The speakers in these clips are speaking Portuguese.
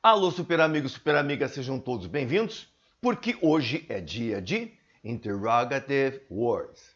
Alô, super amigos, super amigas, sejam todos bem-vindos, porque hoje é dia de Interrogative Words.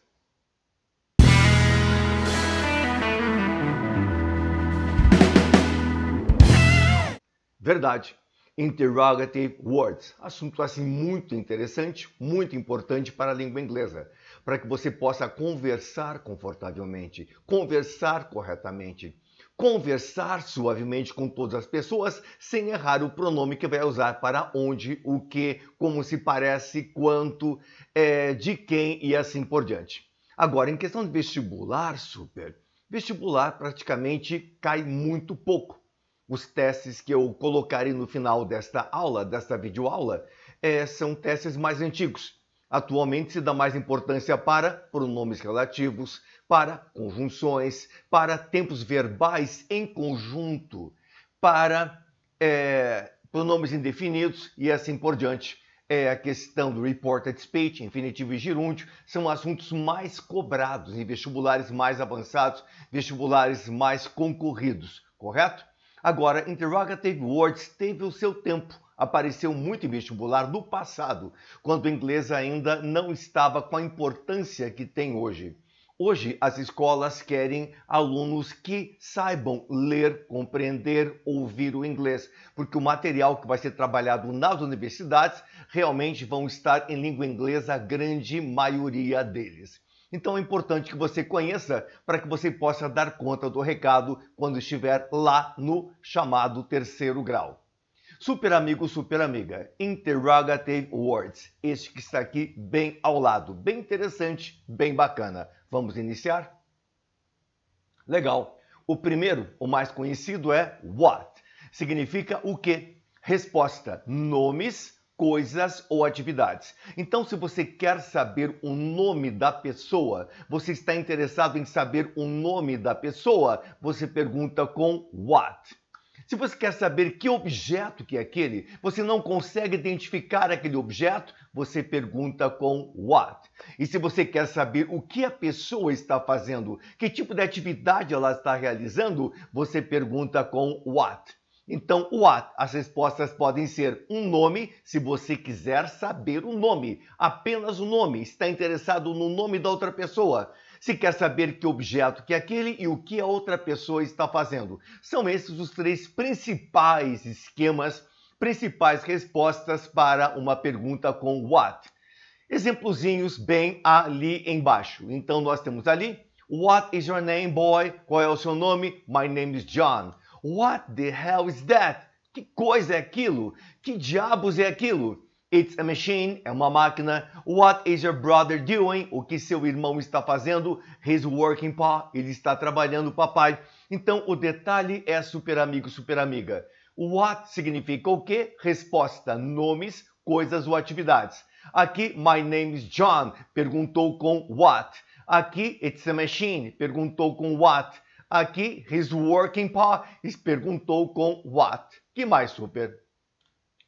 Verdade, Interrogative Words, assunto assim muito interessante, muito importante para a língua inglesa, para que você possa conversar confortavelmente, conversar corretamente, conversar suavemente com todas as pessoas, sem errar o pronome que vai usar para onde, o que, como se parece, quanto, de quem e assim por diante. Agora, em questão de vestibular, vestibular praticamente cai muito pouco. Os testes que eu colocarei no final desta aula, desta videoaula, são testes mais antigos. Atualmente se dá mais importância para pronomes relativos, para conjunções, para tempos verbais em conjunto, para pronomes indefinidos e assim por diante. A questão do reported speech, infinitivo e gerúndio, são assuntos mais cobrados em vestibulares mais avançados, vestibulares mais concorridos, correto? Agora, Interrogative Words teve o seu tempo, apareceu muito em vestibular no passado, quando o inglês ainda não estava com a importância que tem hoje. Hoje, as escolas querem alunos que saibam ler, compreender, ouvir o inglês, porque o material que vai ser trabalhado nas universidades realmente vão estar em língua inglesa, a grande maioria deles. Então é importante que você conheça para que você possa dar conta do recado quando estiver lá no chamado terceiro grau. Super amigo, super amiga, Interrogative Words, este que está aqui bem ao lado, bem interessante, bem bacana. Vamos iniciar? Legal. O primeiro, o mais conhecido é what. Significa o quê? Resposta, nomes, coisas ou atividades. Então, se você quer saber o nome da pessoa, você está interessado em saber o nome da pessoa, você pergunta com what. Se você quer saber que objeto que é aquele, você não consegue identificar aquele objeto, você pergunta com what. E se você quer saber o que a pessoa está fazendo, que tipo de atividade ela está realizando, você pergunta com what. Então, what, as respostas podem ser um nome, se você quiser saber o nome, apenas o nome, está interessado no nome da outra pessoa. Se quer saber que objeto que é aquele e o que a outra pessoa está fazendo. São esses os três principais esquemas, principais respostas para uma pergunta com what. Exemplozinhos bem ali embaixo. Então, nós temos ali, what is your name, boy? Qual é o seu nome? My name is John. What the hell is that? Que coisa é aquilo? Que diabos é aquilo? It's a machine, é uma máquina. What is your brother doing? O que seu irmão está fazendo? He's working, pa. Ele está trabalhando, papai. Então, o detalhe é super amigo, super amiga. What significa o quê? Resposta, nomes, coisas ou atividades. Aqui, my name is John, perguntou com what. Aqui, it's a machine, perguntou com what. Aqui, he's working, pa, perguntou com what. Que mais, super?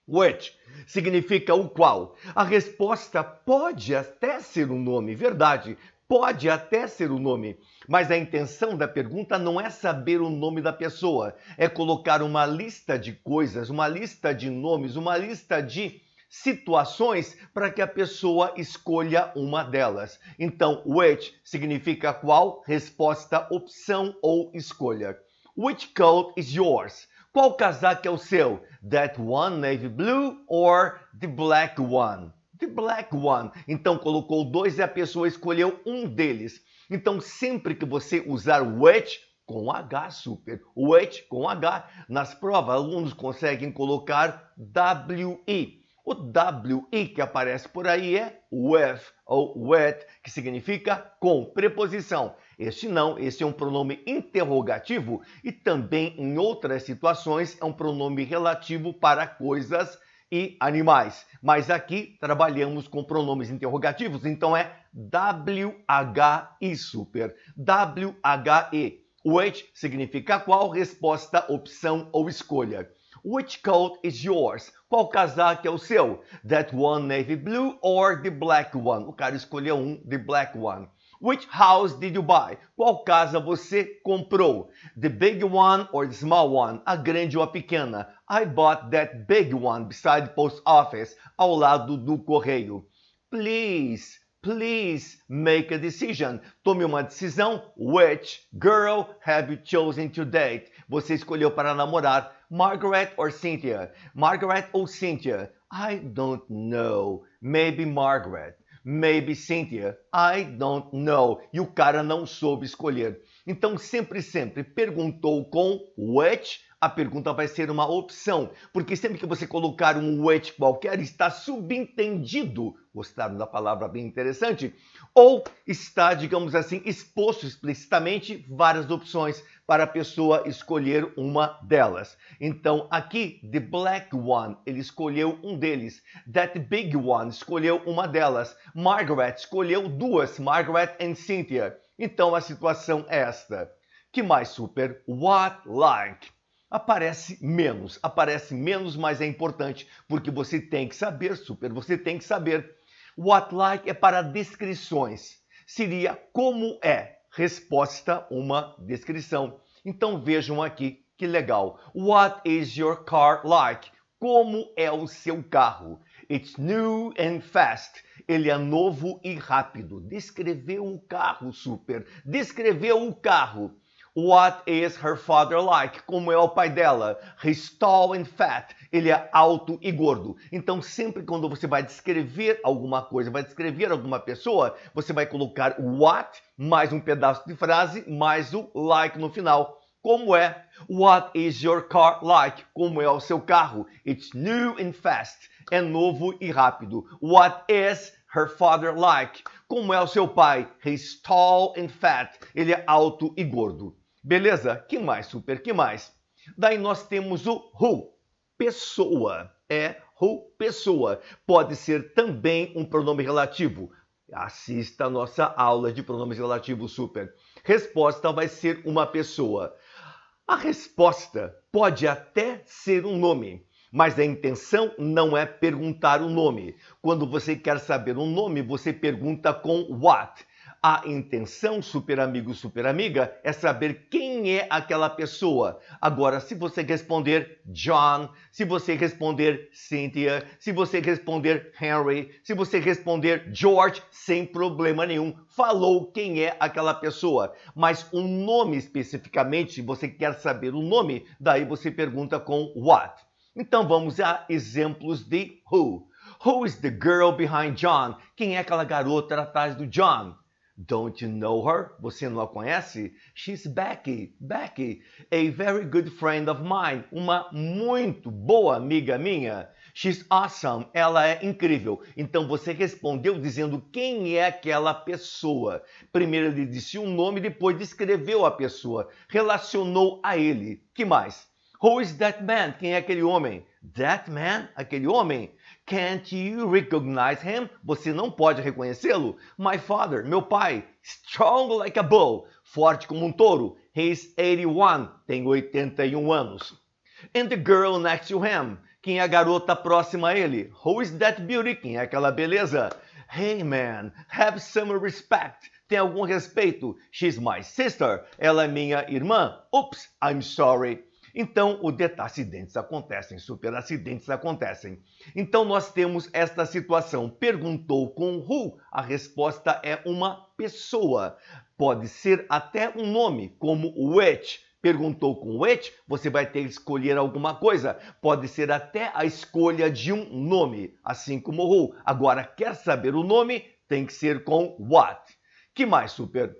Which significa o qual. A resposta pode até ser um nome, verdade, pode até ser o nome, mas a intenção da pergunta não é saber o nome da pessoa, é colocar uma lista de coisas, uma lista de nomes, uma lista de situações para que a pessoa escolha uma delas. Então, which significa qual, resposta, opção ou escolha. Which coat is yours? Qual casaco é o seu? That one navy blue or the black one? The black one. Então colocou dois e a pessoa escolheu um deles. Então sempre que você usar which, com H, super, which com H, nas provas alunos conseguem colocar WI. O WI que aparece por aí é with ou with, que significa com, preposição. Este não, este é um pronome interrogativo e também em outras situações é um pronome relativo para coisas e animais. Mas aqui trabalhamos com pronomes interrogativos, então é WHI, super. WHI. Which significa qual, resposta, opção ou escolha. Which coat is yours? Qual casaco é o seu? That one navy blue or the black one? O cara escolheu um, the black one. Which house did you buy? Qual casa você comprou? The big one or the small one? A grande ou a pequena? I bought that big one beside the post office, ao lado do correio. Please make a decision. Tome uma decisão. Which girl have you chosen to date? Você escolheu para namorar Margaret or Cynthia? Margaret ou Cynthia? I don't know. Maybe Margaret. Maybe Cynthia. I don't know. E o cara não soube escolher. Então, sempre perguntou com which, a pergunta vai ser uma opção. Porque sempre que você colocar um which qualquer, está subentendido. Gostaram da palavra bem interessante? Ou está, digamos assim, exposto explicitamente várias opções para a pessoa escolher uma delas. Então, aqui, the black one, ele escolheu um deles. That big one escolheu uma delas. Margaret escolheu duas, Margaret and Cynthia. Então, a situação é esta. Que mais, super? What like? Aparece menos, mas é importante, porque você tem que saber, super, você tem que saber. What like é para descrições. Seria como é. Resposta, uma descrição. Então vejam aqui, que legal. What is your car like? Como é o seu carro? It's new and fast. Ele é novo e rápido. Descreveu o carro, super. Descreveu o carro. What is her father like? Como é o pai dela? He's tall and fat. Ele é alto e gordo. Então, sempre quando você vai descrever alguma coisa, vai descrever alguma pessoa, você vai colocar what, mais um pedaço de frase, mais o like no final. Como é? What is your car like? Como é o seu carro? It's new and fast. É novo e rápido. What is her father like? Como é o seu pai? He's tall and fat. Ele é alto e gordo. Beleza? Que mais, super? Que mais? Daí nós temos o who. Pessoa. É who, pessoa. Pode ser também um pronome relativo. Assista a nossa aula de pronomes relativos, super. Resposta vai ser uma pessoa. A resposta pode até ser um nome, mas a intenção não é perguntar o nome. Quando você quer saber um nome, você pergunta com what. A intenção, super amigo, super amiga, é saber quem é aquela pessoa. Agora, se você responder John, se você responder Cynthia, se você responder Henry, se você responder George, sem problema nenhum, falou quem é aquela pessoa. Mas o nome especificamente, se você quer saber o nome, daí você pergunta com what. Então vamos a exemplos de who. Who is the girl behind John? Quem é aquela garota atrás do John? Don't you know her? Você não a conhece? She's Becky. Becky, a very good friend of mine. Uma muito boa amiga minha. She's awesome. Ela é incrível. Então você respondeu dizendo quem é aquela pessoa. Primeiro ele disse um nome, depois descreveu a pessoa. Relacionou a ele. Que mais? Who is that man? Quem é aquele homem? That man? Aquele homem? Can't you recognize him? Você não pode reconhecê-lo? My father, meu pai. Strong like a bull. Forte como um touro. He's 81. Tem 81 anos. And the girl next to him. Quem é a garota próxima a ele? Who is that beauty? Quem é aquela beleza? Hey man, have some respect. Tem algum respeito? She's my sister. Ela é minha irmã. Oops, I'm sorry. Então, acidentes acontecem, super acidentes acontecem. Então, nós temos esta situação. Perguntou com who, a resposta é uma pessoa. Pode ser até um nome, como which. Perguntou com which, você vai ter que escolher alguma coisa. Pode ser até a escolha de um nome, assim como who. Agora, quer saber o nome? Tem que ser com what. Que mais, super?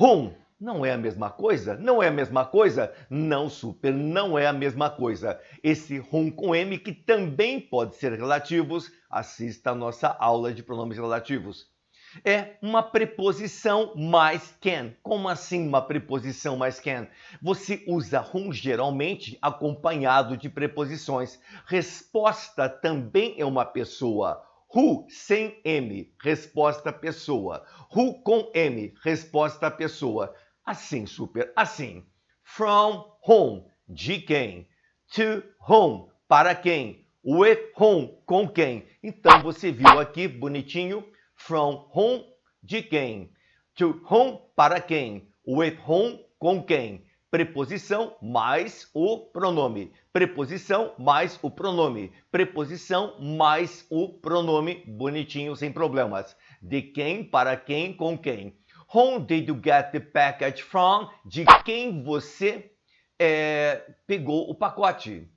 Whom. Não é a mesma coisa? Não é a mesma coisa? Não, super, não é a mesma coisa. Esse whom com M, que também pode ser relativos, assista a nossa aula de pronomes relativos. É uma preposição mais can. Como assim uma preposição mais can? Você usa whom geralmente acompanhado de preposições. Resposta também é uma pessoa. Who sem M, resposta pessoa. Who com M, resposta pessoa. Assim, super, assim. From whom, de quem. To whom, para quem. With whom, com quem. Então, você viu aqui, bonitinho, from whom, de quem. To whom, para quem. With whom, com quem. Preposição mais o pronome. Preposição mais o pronome. Preposição mais o pronome. Bonitinho, sem problemas. De quem, para quem, com quem. Whom did you get the package from? De quem você pegou o pacote.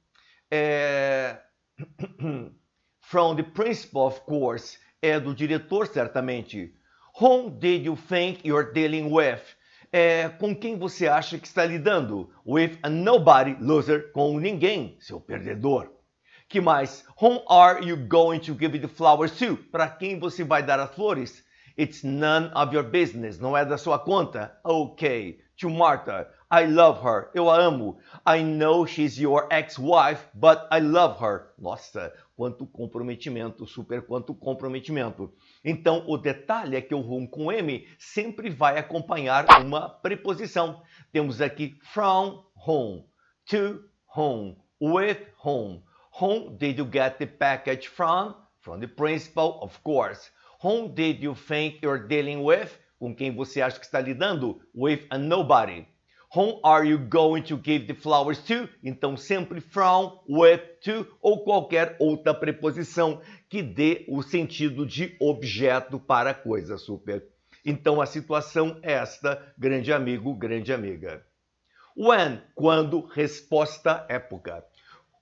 From the principal, of course. É do diretor, certamente. Whom did you think you're dealing with? Com quem você acha que está lidando? With a nobody, loser, com ninguém, seu perdedor. Que mais? Whom are you going to give the flowers to? Para quem você vai dar as flores? It's none of your business, não é da sua conta. Ok. To Martha, I love her, eu a amo. I know she's your ex-wife, but I love her. Nossa, quanto comprometimento, super quanto comprometimento. Então, o detalhe é que o whom com M sempre vai acompanhar uma preposição. Temos aqui from whom, to whom, with whom. Whom did you get the package from? From the principal, of course. Whom did you think you're dealing with? Com quem você acha que está lidando? With a nobody. Whom are you going to give the flowers to? Então, sempre from, with, to ou qualquer outra preposição que dê o sentido de objeto para coisa, super. Então, a situação é esta, grande amigo, grande amiga. When, quando, resposta, época.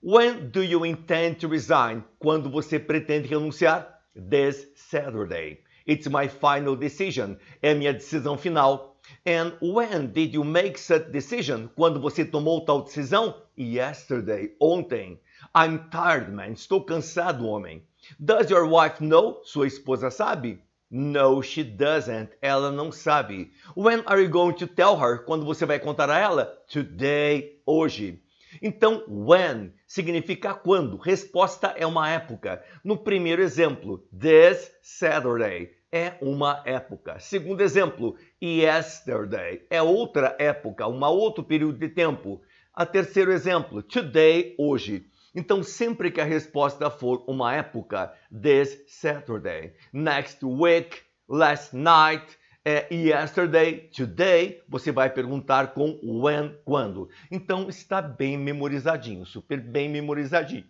When do you intend to resign? Quando você pretende renunciar? This Saturday. It's my final decision. É minha decisão final. And when did you make such decision? Quando você tomou tal decisão? Yesterday. Ontem. I'm tired, man. Estou cansado, homem. Does your wife know? Sua esposa sabe? No, she doesn't. Ela não sabe. When are you going to tell her? Quando você vai contar a ela? Today. Hoje. Então, when significa quando. Resposta é uma época. No primeiro exemplo, this Saturday é uma época. Segundo exemplo, yesterday é outra época, outro período de tempo. A terceiro exemplo, today, hoje. Então, sempre que a resposta for uma época, this Saturday, next week, last night, yesterday, today, você vai perguntar com when, quando. Então, está bem memorizadinho, super bem memorizadinho.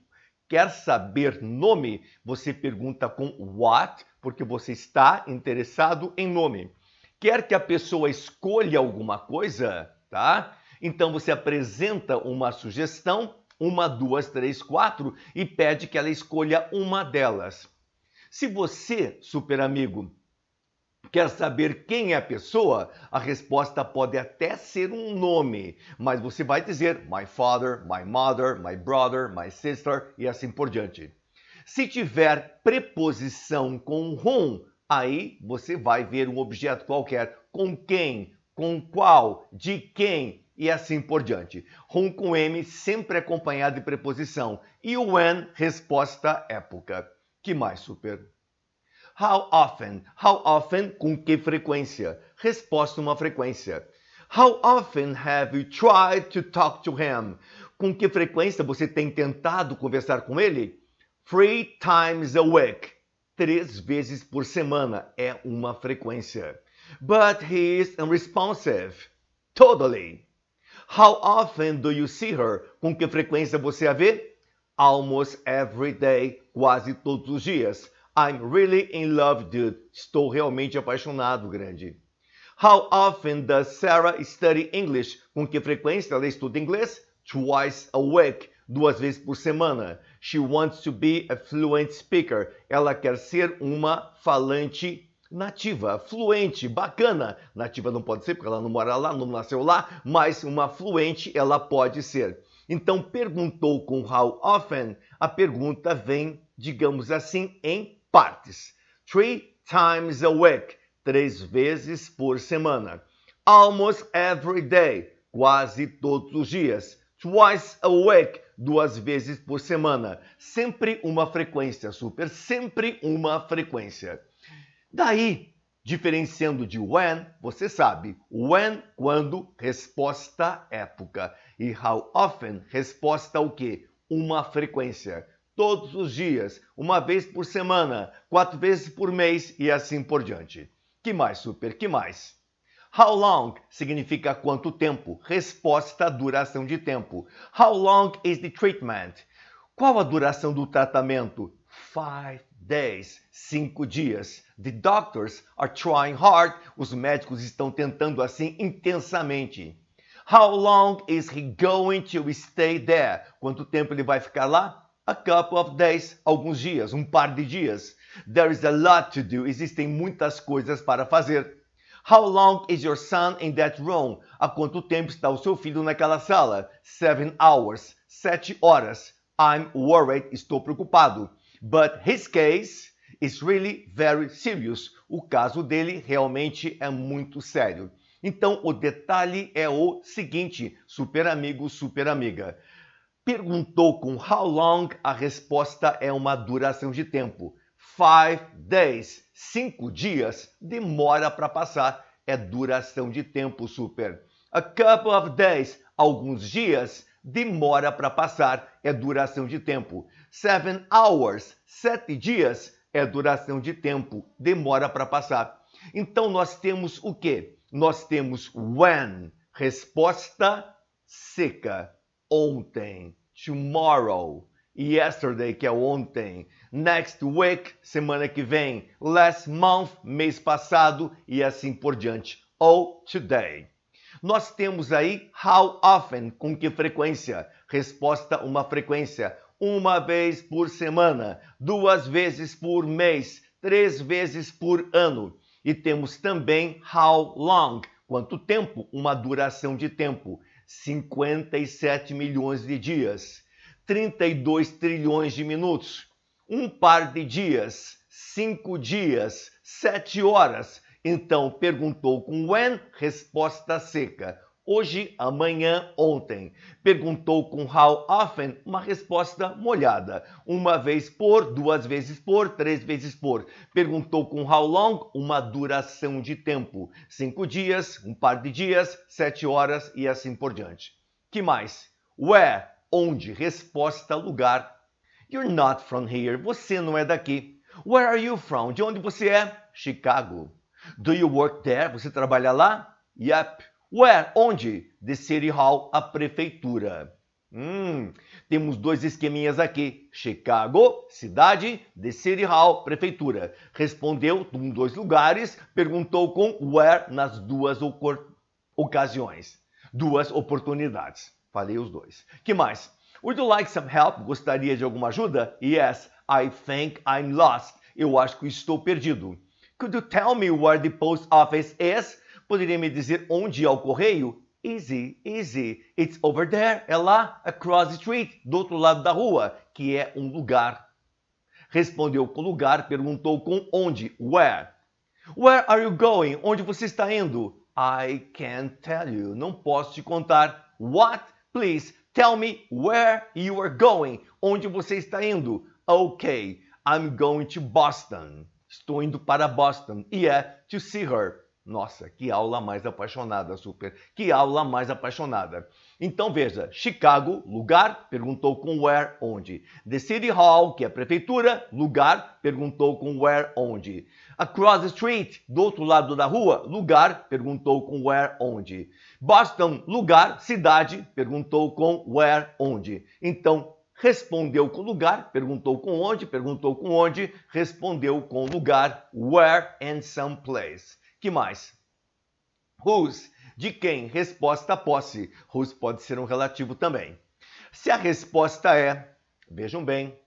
Quer saber nome? Você pergunta com what, porque você está interessado em nome. Quer que a pessoa escolha alguma coisa, tá? Então, você apresenta uma sugestão, 1, 2, 3, 4, e pede que ela escolha uma delas. Se você, super amigo, quer saber quem é a pessoa? A resposta pode até ser um nome, mas você vai dizer my father, my mother, my brother, my sister e assim por diante. Se tiver preposição com whom, aí você vai ver um objeto qualquer. Com quem, com qual, de quem e assim por diante. Whom com M sempre acompanhado de preposição. E o when, resposta, época. Que mais, super? How often? How often, com que frequência? Resposta, uma frequência. How often have you tried to talk to him? Com que frequência você tem tentado conversar com ele? 3 times a week. 3 vezes por semana é uma frequência. But he is unresponsive. Totally. How often do you see her? Com que frequência você a vê? Almost every day. Quase todos os dias. I'm really in love, dude. Estou realmente apaixonado, grande. How often does Sarah study English? Com que frequência ela estuda inglês? Twice a week. 2 vezes por semana. She wants to be a fluent speaker. Ela quer ser uma falante nativa, fluente, bacana. Nativa não pode ser porque ela não mora lá, não nasceu lá, mas uma fluente ela pode ser. Então, perguntou com how often, a pergunta vem, digamos assim, em partes. 3 times a week, 3 vezes por semana. Almost every day, quase todos os dias. Twice a week, 2 vezes por semana. Sempre uma frequência, super, sempre uma frequência. Daí, diferenciando de when, você sabe, when, quando, resposta, época. E how often, resposta o quê? Uma frequência. Todos os dias, 1 vez por semana, 4 vezes por mês e assim por diante. Que mais, super? Que mais? How long significa quanto tempo. Resposta, duração de tempo. How long is the treatment? Qual a duração do tratamento? 5 days, 5 dias. The doctors are trying hard. Os médicos estão tentando assim intensamente. How long is he going to stay there? Quanto tempo ele vai ficar lá? A couple of days, alguns dias, um par de dias. There is a lot to do. Existem muitas coisas para fazer. How long is your son in that room? Há quanto tempo está o seu filho naquela sala? 7 hours, 7 horas. I'm worried, estou preocupado. But his case is really very serious. O caso dele realmente é muito sério. Então, o detalhe é o seguinte, super amigo, super amiga. Perguntou com how long, a resposta é uma duração de tempo. 5 days, 5 dias, demora para passar, é duração de tempo super. A couple of days, alguns dias, demora para passar, é duração de tempo. 7 hours, 7 dias, é duração de tempo, demora para passar. Então nós temos o quê? Nós temos when, resposta seca, ontem, tomorrow, yesterday, que é ontem, next week, semana que vem, last month, mês passado e assim por diante, ou today. Nós temos aí how often, com que frequência? Resposta, uma frequência, uma vez por semana, 2 vezes por mês, 3 vezes por ano. E temos também how long, quanto tempo, uma duração de tempo, 57 milhões de dias, 32 trilhões de minutos, um par de dias, 5 dias, 7 horas. Então, perguntou com when, resposta seca. Hoje, amanhã, ontem. Perguntou com how often, uma resposta molhada. 1 vez por, 2 vezes por, 3 vezes por. Perguntou com how long, uma duração de tempo. 5 dias, um par de dias, 7 horas e assim por diante. Que mais? Where, onde, resposta, lugar. You're not from here, você não é daqui. Where are you from? De onde você é? Chicago. Do you work there? Você trabalha lá? Yep. Where? Onde? The City Hall, a prefeitura. Temos 2 esqueminhas aqui. Chicago, cidade, The City Hall, prefeitura. Respondeu em 2 lugares, perguntou com where nas 2 ocasiões. 2 oportunidades. Falei os 2. Que mais? Would you like some help? Gostaria de alguma ajuda? Yes, I think I'm lost. Eu acho que estou perdido. Could you tell me where the post office is? Poderia me dizer onde é o correio? Easy, easy. It's over there. É lá, across the street, do outro lado da rua, que é um lugar. Respondeu com lugar, perguntou com onde? Where? Where are you going? Onde você está indo? I can't tell you. Não posso te contar. What? Please, tell me where you are going. Onde você está indo? Okay, I'm going to Boston. Estou indo para Boston. To see her. Nossa, que aula mais apaixonada, super. Que aula mais apaixonada. Então veja, Chicago, lugar, perguntou com where, onde. The City Hall, que é a prefeitura, lugar, perguntou com where, onde. Across the street, do outro lado da rua, lugar, perguntou com where, onde. Boston, lugar, cidade, perguntou com where, onde. Então, respondeu com lugar, perguntou com onde, respondeu com lugar, where and some place. Que mais? Whose, de quem? Resposta posse. Whose pode ser um relativo também. Se a resposta é, vejam bem,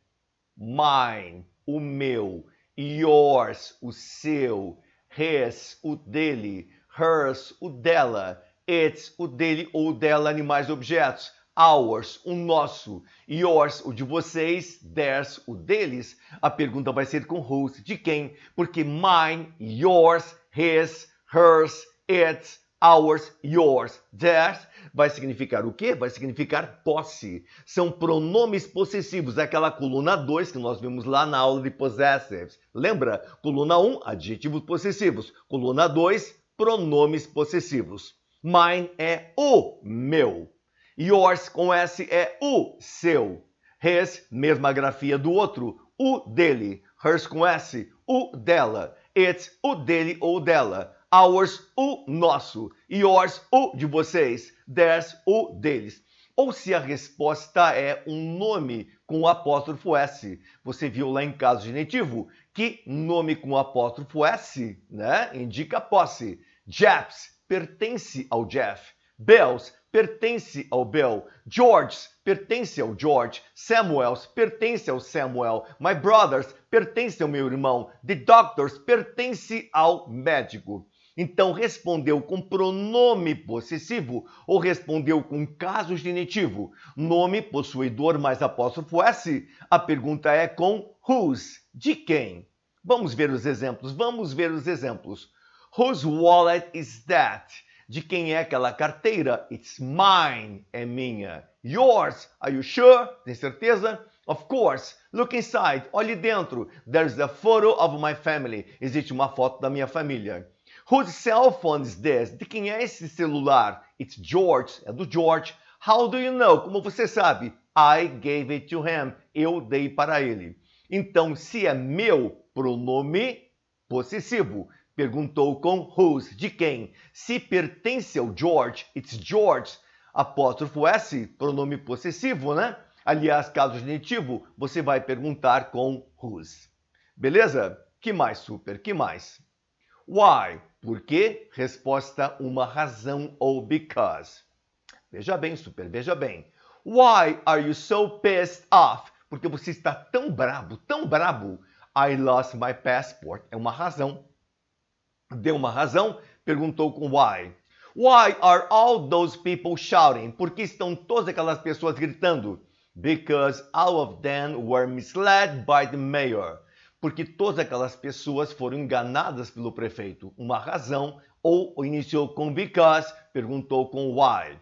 mine, o meu, yours, o seu, his, o dele, hers, o dela, its, o dele ou dela, animais e objetos, ours, o nosso, yours, o de vocês, theirs, o deles, a pergunta vai ser com whose, de quem? Porque mine, yours, his, hers, its, ours, yours, theirs, vai significar o quê? Vai significar posse. São pronomes possessivos, aquela coluna 2 que nós vimos lá na aula de possessives. Lembra? Coluna 1, adjetivos possessivos. Coluna 2, pronomes possessivos. Mine é o meu. Yours com S é o seu. His, mesma grafia do outro, o dele. Hers com S, o dela. It's, o dele ou dela. Ours, o nosso. Yours, o de vocês. Theirs, o deles. Ou se a resposta é um nome com apóstrofo S. Você viu lá em caso genitivo que nome com apóstrofo S, né, indica posse. Jeffs pertence ao Jeff. Bells pertence ao Bell. Georges pertence ao George. Samuels pertence ao Samuel. My brothers pertence ao meu irmão. The doctors pertence ao médico. Então, respondeu com pronome possessivo ou respondeu com caso genitivo? Nome possuidor mais apóstrofo S? A pergunta é com whose, de quem? Vamos ver os exemplos, Whose wallet is that? De quem é aquela carteira? It's mine, é minha. Yours, are you sure? Tem certeza? Of course. Look inside, olhe dentro. There's a photo of my family. Existe uma foto da minha família. Whose cell phone is this? De quem é esse celular? It's George, é do George. How do you know? Como você sabe? I gave it to him. Eu dei para ele. Então, se é meu, pronome possessivo. Perguntou com whose, de quem? Se pertence ao George, it's George. Apóstrofo S, pronome possessivo, né? Aliás, caso genitivo, você vai perguntar com whose. Beleza? Que mais, super? Que mais? Why? Por quê? Resposta, uma razão ou because. Veja bem, super, veja bem. Why are you so pissed off? Porque você está tão brabo, tão brabo. I lost my passport. É uma razão. Deu uma razão? Perguntou com why. Why are all those people shouting? Por que estão todas aquelas pessoas gritando? Because all of them were misled by the mayor. Porque todas aquelas pessoas foram enganadas pelo prefeito. Uma razão, ou iniciou com because, perguntou com why.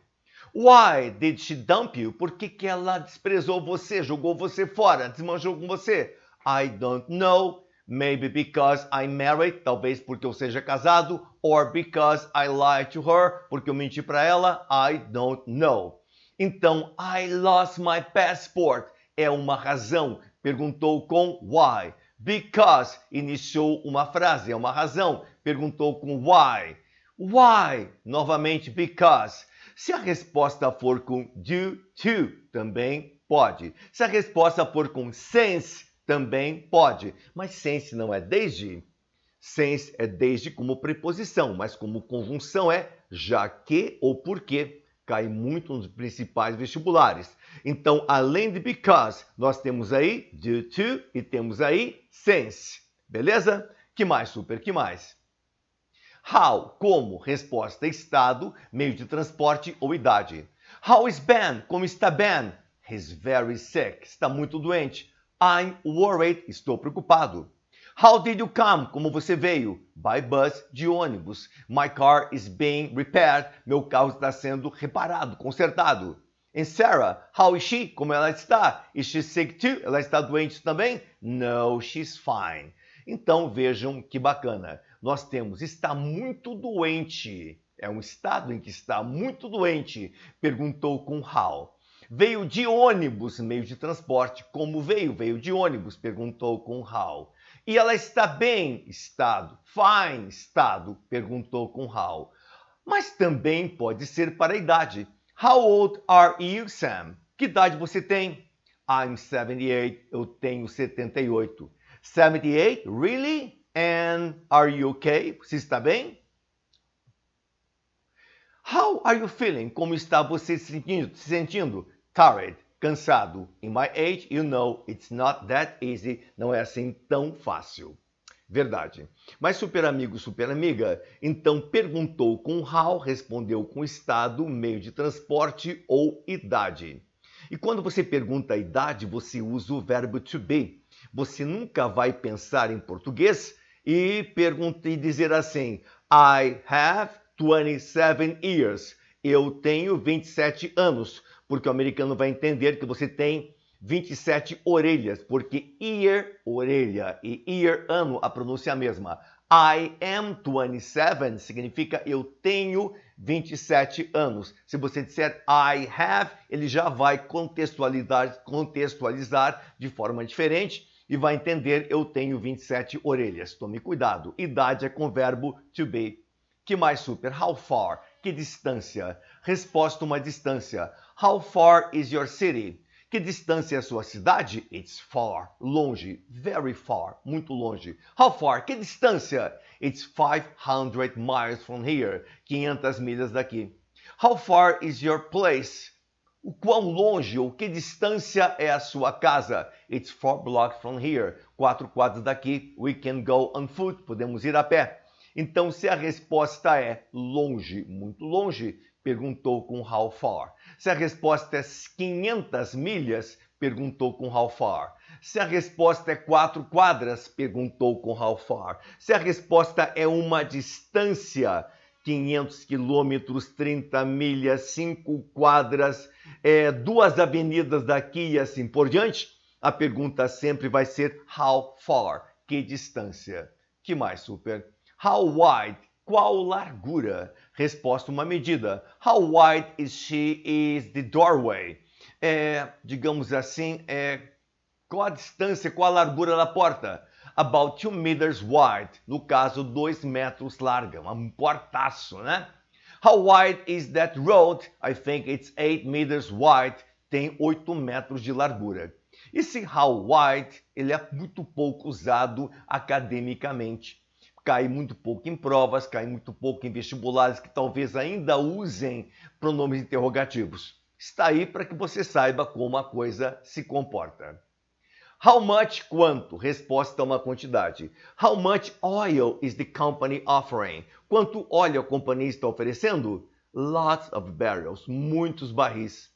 Why did she dump you? Por que ela desprezou você, jogou você fora, desmanchou com você? I don't know. Maybe because I'm married, talvez porque eu seja casado, or because I lied to her, porque eu menti para ela, I don't know. Então, I lost my passport é uma razão, perguntou com why. Because iniciou uma frase, é uma razão, perguntou com why. Why? Novamente, because. Se a resposta for com due to, também pode. Se a resposta for com since, também pode. Mas since não é desde. Since é desde como preposição, mas como conjunção é já que ou porque. Cai muito nos principais vestibulares. Então, além de because, nós temos aí due to e temos aí since. Beleza? Que mais, super? Que mais? How, como? Resposta, estado, meio de transporte ou idade. How is Ben? Como está Ben? He's very sick. Está muito doente. I'm worried. Estou preocupado. How did you come? Como você veio? By bus, de ônibus. My car is being repaired. Meu carro está sendo reparado, consertado. And Sarah, how is she? Como ela está? Is she sick too? Ela está doente também? No, she's fine. Então vejam que bacana. Nós temos está muito doente. É um estado em que está muito doente. Perguntou com how. Veio de ônibus, meio de transporte. Como veio? Veio de ônibus. Perguntou com how. E ela está bem, estado. Fine, estado, perguntou com how. Mas também pode ser para a idade. How old are you, Sam? Que idade você tem? I'm 78, eu tenho 78. 78? Really? And are you okay? Você está bem? How are you feeling? Como está você se sentindo? Tired. Cansado. In my age, you know, it's not that easy. Não é assim tão fácil. Verdade. Mas super amigo, super amiga, então perguntou com how, respondeu com estado, meio de transporte ou idade. E quando você pergunta a idade, você usa o verbo to be. Você nunca vai pensar em português e dizer assim, I have 27 years. Eu tenho 27 anos. Porque o americano vai entender que você tem 27 orelhas, porque ear, orelha, e ear, ano, a pronúncia é a mesma. I am 27 significa eu tenho 27 anos. Se você disser I have, ele já vai contextualizar de forma diferente e vai entender eu tenho 27 orelhas. Tome cuidado. Idade é com o verbo to be. Que mais super? How far? Que distância? Resposta uma distância. How far is your city? Que distância é a sua cidade? It's far, longe, very far, muito longe. How far? Que distância? It's 500 miles from here, 500 milhas daqui. How far is your place? O quão longe ou que distância é a sua casa? It's 4 blocks from here, 4 quadras daqui. We can go on foot, podemos ir a pé. Então, se a resposta é longe, muito longe, perguntou com how far. Se a resposta é 500 milhas, perguntou com how far. Se a resposta é 4 quadras, perguntou com how far. Se a resposta é uma distância, 500 quilômetros, 30 milhas, 5 quadras, 2 avenidas daqui e assim por diante, a pergunta sempre vai ser how far, que distância. Que mais, super? How wide? Qual largura? Resposta uma medida. How wide is the doorway? Digamos assim, qual a distância, qual a largura da porta? About 2 meters wide. No caso, 2 metros larga. Um portaço, né? How wide is that road? I think it's 8 meters wide. Tem 8 metros de largura. Esse how wide, ele é muito pouco usado academicamente. Cai muito pouco em provas, cai muito pouco em vestibulares que talvez ainda usem pronomes interrogativos. Está aí para que você saiba como a coisa se comporta. How much? Quanto? Resposta a uma quantidade. How much oil is the company offering? Quanto óleo a companhia está oferecendo? Lots of barrels. Muitos barris.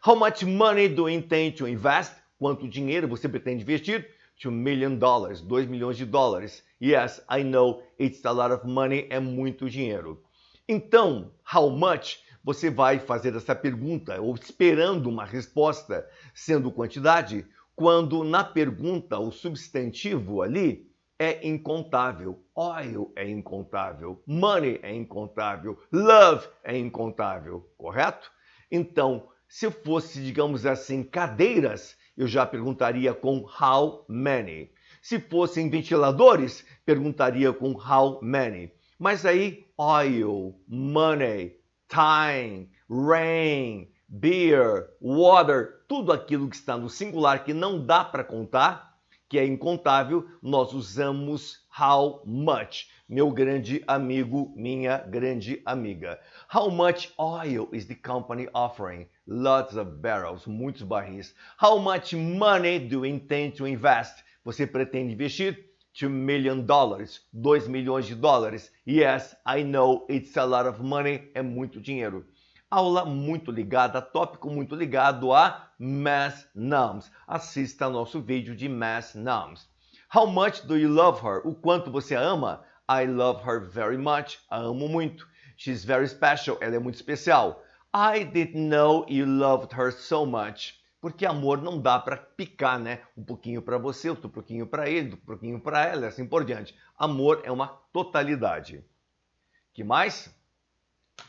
How much money do you intend to invest? Quanto dinheiro você pretende investir? $2 million. 2 milhões de dólares. Yes, I know, it's a lot of money. É muito dinheiro. Então, how much? Você vai fazer essa pergunta, ou esperando uma resposta, sendo quantidade, quando na pergunta o substantivo ali é incontável. Oil é incontável. Money é incontável. Love é incontável. Correto? Então, se fosse, digamos assim, cadeiras, eu já perguntaria com how many. Se fossem ventiladores, perguntaria com how many. Mas aí, oil, money, time, rain, beer, water, tudo aquilo que está no singular que não dá para contar, que é incontável, nós usamos how much. Meu grande amigo, minha grande amiga. How much oil is the company offering? Lots of barrels, muitos barris. How much money do you intend to invest? Você pretende investir? $2 million, 2 milhões de dólares. Yes, I know, it's a lot of money, é muito dinheiro. Aula muito ligada, tópico muito ligado a mass nouns. Assista ao nosso vídeo de mass nouns. How much do you love her? O quanto você a ama? I love her very much. A amo muito. She's very special. Ela é muito especial. I didn't know you loved her so much. Porque amor não dá para picar, né? Um pouquinho para você, outro pouquinho para ele, outro pouquinho para ela, assim por diante. Amor é uma totalidade. Que mais?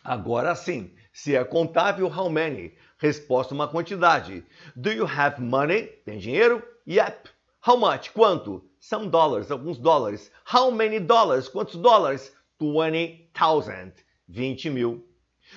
Agora sim, se é contável, how many? Resposta uma quantidade. Do you have money? Tem dinheiro? Yep. How much? Quanto? Some dollars, alguns dólares. How many dollars? Quantos dólares? 20,000. 20 mil.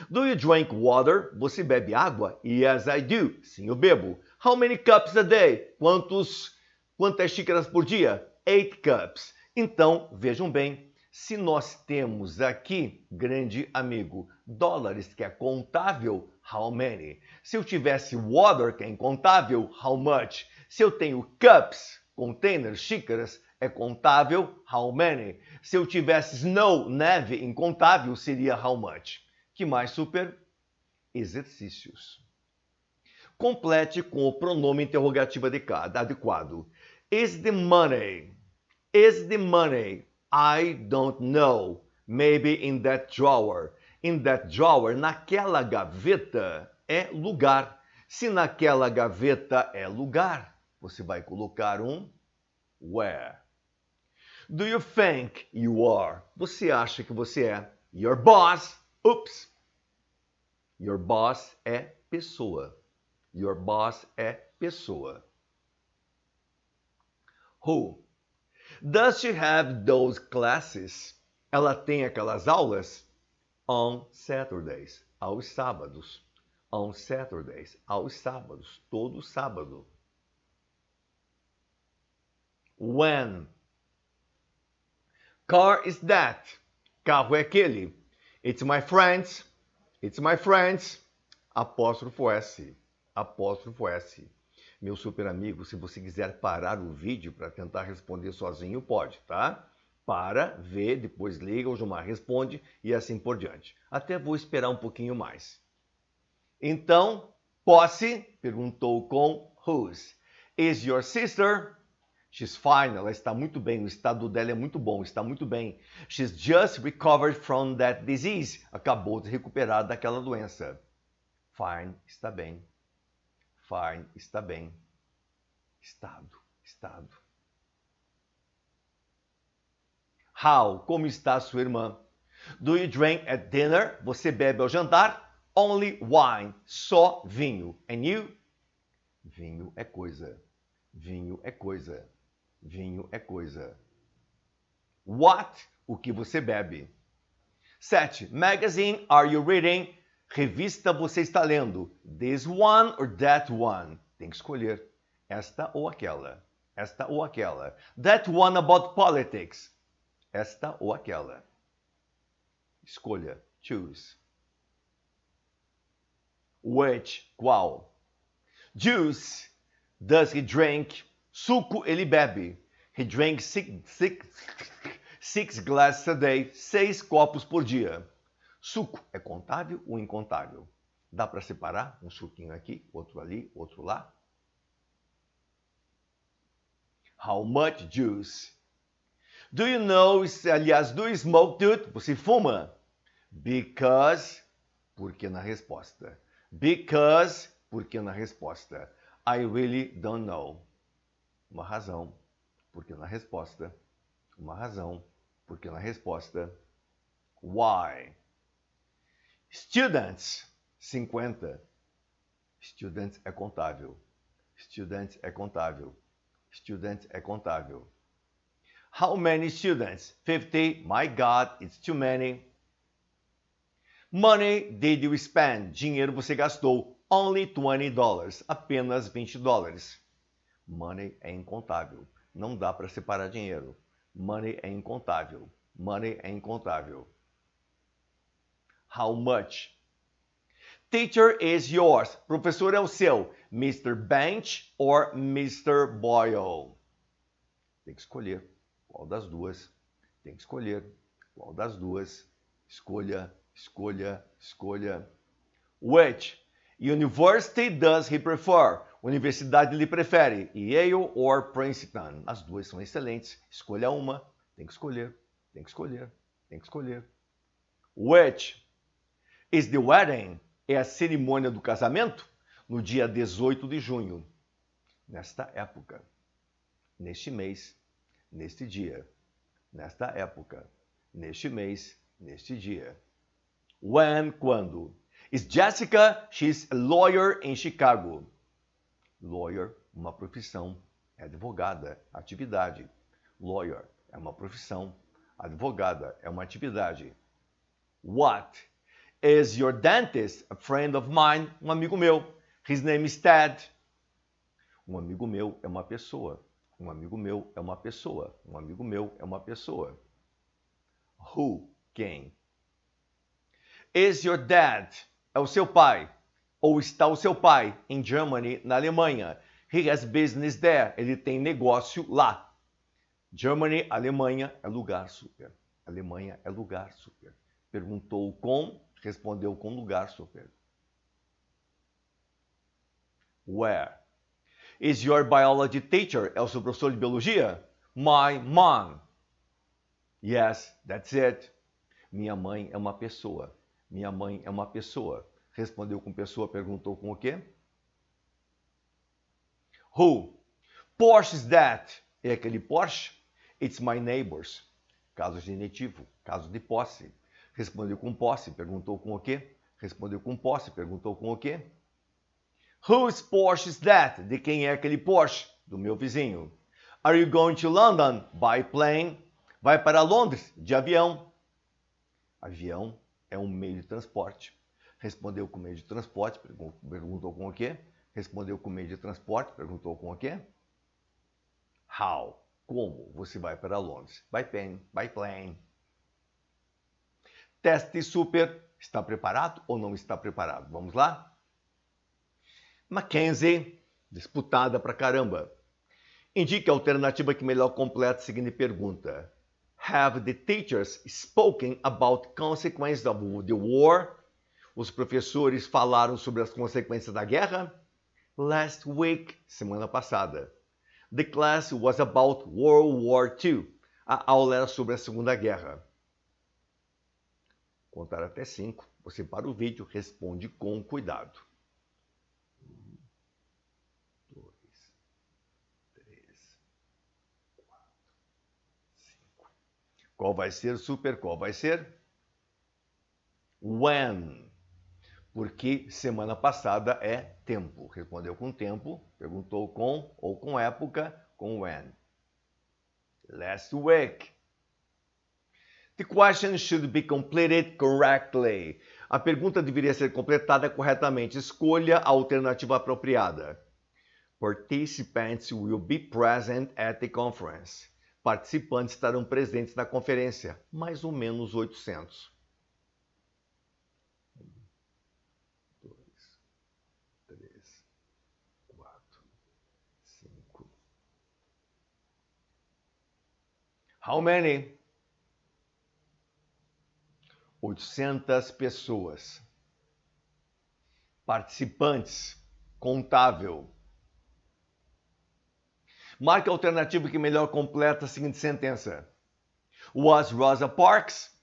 Do you drink water? Você bebe água? Yes, I do. Sim, eu bebo. How many cups a day? Quantas xícaras por dia? 8 cups. Então, vejam bem, se nós temos aqui, grande amigo, dólares, que é contável, how many? Se eu tivesse water, que é incontável, how much? Se eu tenho cups, containers, xícaras, é contável, how many? Se eu tivesse snow, neve, incontável, seria how much? Que mais, super? Exercícios. Complete com o pronome interrogativo adequado. Is the money? Is the money? I don't know. Maybe in that drawer. In that drawer, naquela gaveta, é lugar. Se naquela gaveta é lugar, você vai colocar um where. Do you think you are? Você acha que você é your boss? Oops. Your boss é pessoa. Your boss é pessoa. Who? Does she have those classes? Ela tem aquelas aulas? On Saturdays, aos sábados. On Saturdays, aos sábados, todo sábado. When. Car is that. Carro é aquele. It's my friends. It's my friends. Apóstrofo S. Apóstrofo S. Meu super amigo, se você quiser parar o vídeo para tentar responder sozinho, pode, tá? Para, vê, depois liga, o Gilmar responde e assim por diante. Até vou esperar um pouquinho mais. Então, posse, perguntou com whose. Is your sister? She's fine, ela está muito bem, o estado dela é muito bom, está muito bem. She's just recovered from that disease. Acabou de recuperar daquela doença. Fine, está bem. Fine, está bem. Estado, estado. How, como está sua irmã? Do you drink at dinner? Você bebe ao jantar? Only wine, só vinho. And you? Vinho é coisa. Vinho é coisa. Vinho é coisa. What? O que você bebe? 7. Magazine are you reading? Revista você está lendo. This one or that one? Tem que escolher. Esta ou aquela. Esta ou aquela. That one about politics. Esta ou aquela. Escolha. Choose. Which? Qual? Juice. Does he drink? Suco ele bebe. He drinks six glasses a day. 6 copos por dia. Suco é contável ou incontável? Dá para separar? Um suquinho aqui, outro ali, outro lá. How much juice? Do you know, aliás, do you smoke, dude? Você fuma? Because, porque na resposta. Because, porque na resposta. I really don't know. Uma razão, porque na resposta. Uma razão, porque na resposta. Why? Students, 50. Students é contável. Students é contável. Students é contável. How many students? 50. My God, it's too many. Money did you spend? Dinheiro você gastou. Only $20. Apenas $20. Money é incontável. Não dá para separar dinheiro. Money é incontável. Money é incontável. How much? Teacher is yours. Professor é o seu. Mr. Bench or Mr. Boyle? Tem que escolher qual das duas. Tem que escolher qual das duas. Escolha, escolha, escolha. Which university does he prefer? Universidade ele prefere. Yale or Princeton? As duas são excelentes. Escolha uma. Tem que escolher. Tem que escolher. Tem que escolher. Which is the wedding? É a cerimônia do casamento? No dia 18 de junho. Nesta época. Neste mês. Neste dia. Nesta época. Neste mês. Neste dia. When? Quando? Is Jessica? She's a lawyer in Chicago. Lawyer, uma profissão. É advogada. Atividade. Lawyer é uma profissão. Advogada é uma atividade. What? Is your dentist a friend of mine? Um amigo meu. His name is Ted. Um amigo meu é uma pessoa. Um amigo meu é uma pessoa. Um amigo meu é uma pessoa. Who? Quem? Is your dad? É o seu pai. Ou está o seu pai in Germany, na Alemanha. He has business there. Ele tem negócio lá. Germany, Alemanha, é lugar super. Alemanha é lugar super. Perguntou com, respondeu com lugar super. Where? Is your biology teacher? É o seu professor de biologia? My mom. Yes, that's it. Minha mãe é uma pessoa. Minha mãe é uma pessoa. Respondeu com pessoa, perguntou com o quê? Who? Porsche is that? É aquele Porsche? It's my neighbor's. Caso genitivo, caso de posse. Respondeu com posse, perguntou com o quê? Respondeu com posse, perguntou com o quê? Whose Porsche is that? De quem é aquele Porsche? Do meu vizinho. Are you going to London? By plane. Vai para Londres? De avião. Avião é um meio de transporte. Respondeu com meio de transporte, perguntou com o quê? Respondeu com meio de transporte, perguntou com o quê? How? Como você vai para Londres? By plane. Teste super. Está preparado ou não está preparado? Vamos lá? Mackenzie, disputada pra caramba. Indique a alternativa que melhor completa a seguinte pergunta. Have the teachers spoken about consequences of the war? Os professores falaram sobre as consequências da guerra? Last week, semana passada. The class was about World War II. A aula era sobre a Segunda Guerra. Contar até 5. Você para o vídeo, responde com cuidado. 1, 2, 3, 4, 5. Qual vai ser, super? Qual vai ser? When. Porque semana passada é tempo. Respondeu com tempo, perguntou com ou com época, com when. Last week. The question should be completed correctly. A pergunta deveria ser completada corretamente. Escolha a alternativa apropriada. Participants will be present at the conference. Participantes estarão presentes na conferência. Mais ou menos 800. 1, 2, 3, 4, 5. How many? 800 pessoas. Participantes. Contável. Marque a alternativa que melhor completa a seguinte sentença. Was Rosa Parks?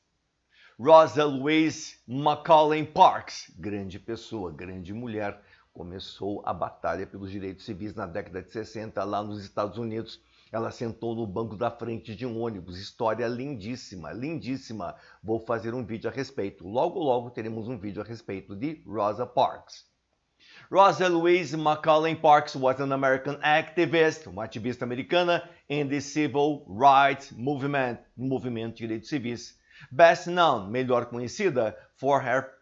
Rosa Louise Macaulay Parks. Grande pessoa, grande mulher. Começou a batalha pelos direitos civis na década de 60 lá nos Estados Unidos. Ela sentou no banco da frente de um ônibus. História lindíssima, lindíssima. Vou fazer um vídeo a respeito. Logo, logo teremos um vídeo a respeito de Rosa Parks. Rosa Louise Macaulay Parks was an American activist, uma ativista americana, in the Civil Rights Movement, movimento de direitos civis. Best known, melhor conhecida, for her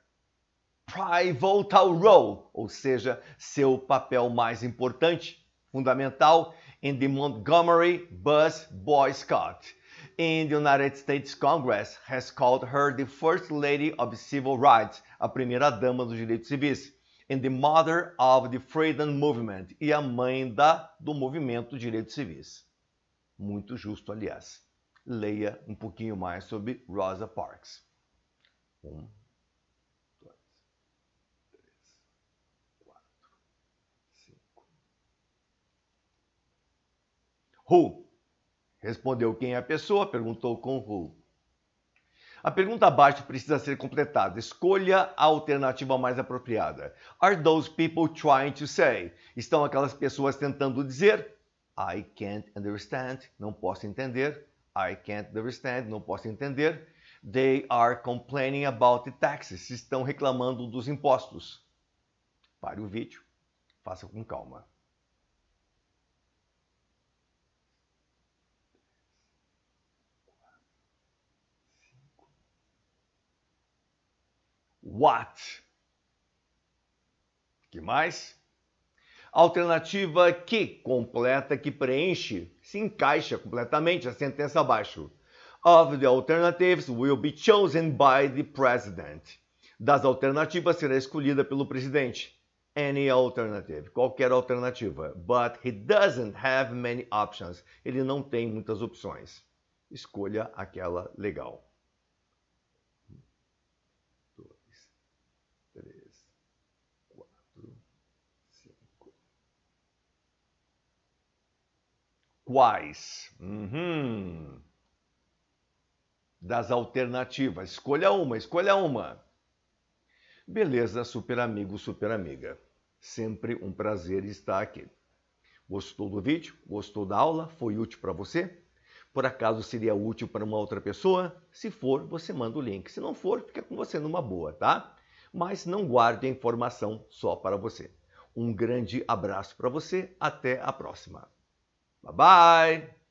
pivotal role, ou seja, seu papel mais importante, fundamental, in the Montgomery Bus Boycott. In the United States Congress has called her the First Lady of Civil Rights, a primeira-dama dos direitos civis. And the mother of the Freedom Movement, e a mãe do movimento de direitos civis. Muito justo, aliás. Leia um pouquinho mais sobre Rosa Parks. 1, 2, 3, 4, 5. Who? Respondeu quem é a pessoa, perguntou com who. A pergunta abaixo precisa ser completada. Escolha a alternativa mais apropriada. Are those people trying to say? Estão aquelas pessoas tentando dizer? I can't understand. Não posso entender. I can't understand. Não posso entender. They are complaining about the taxes. Estão reclamando dos impostos. Pare o vídeo. Faça com calma. What? Que mais? Alternativa que completa, que preenche, se encaixa completamente a sentença abaixo. Of the alternatives will be chosen by the president. Das alternativas será escolhida pelo presidente. Any alternative, qualquer alternativa. But he doesn't have many options. Ele não tem muitas opções. Escolha aquela legal. 2, 3, 4, 5. Quais? Das alternativas. Escolha uma, escolha uma. Beleza, super amigo, super amiga. Sempre um prazer estar aqui. Gostou do vídeo? Gostou da aula? Foi útil para você? Por acaso seria útil para uma outra pessoa? Se for, você manda o link. Se não for, fica com você numa boa, tá? Mas não guarde a informação só para você. Um grande abraço para você. Até a próxima. Bye, bye!